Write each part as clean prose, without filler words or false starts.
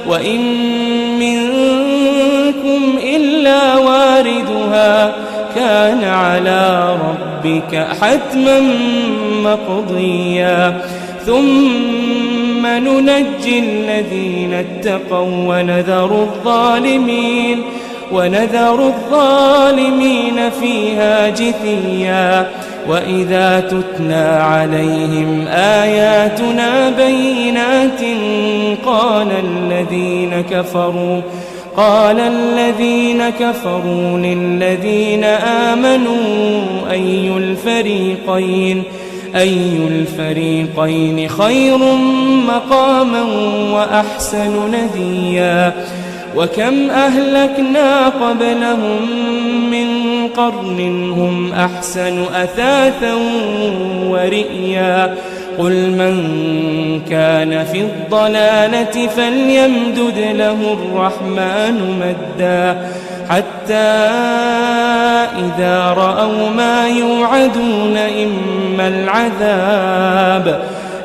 وإن منكم إلا واردها كان على ربك حتما مقضيا ثم ننجي الذين اتقوا ونذر الظالمين فيها جثيا وإذا تتلى عليهم آياتنا بينات قال الذين كفروا للذين آمنوا أي الفريقين خير مقاما وأحسن نديا وكم أهلكنا قبلهم من قرن هم أحسن أثاثا ورئيا قل من كان في الضلالة فليمدد له الرحمن مدا حتى إذا رأوا ما يوعدون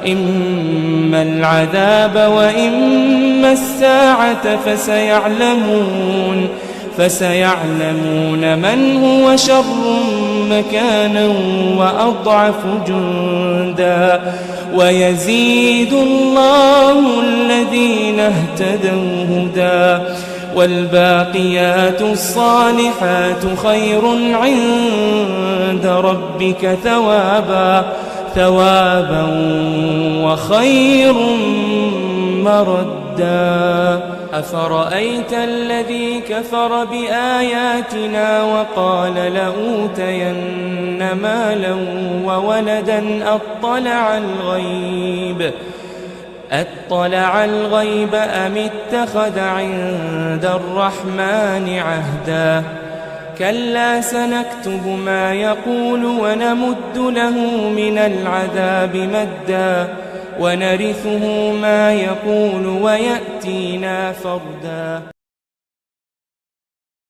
إما العذاب وإما الساعة فسيعلمون من هو شر مكانا وأضعف جندا ويزيد الله الذين اهتدوا هدى والباقيات الصالحات خير عند ربك ثوابا وخير مردا أفرأيت الذي كفر بآياتنا وقال لأوتين مالا وولدا أطلع الغيب أم اتخذ عند الرحمن عهدا كلا سنكتب ما يقول ونمد له من العذاب مدا ونرثه ما يقول ويأتينا فردا.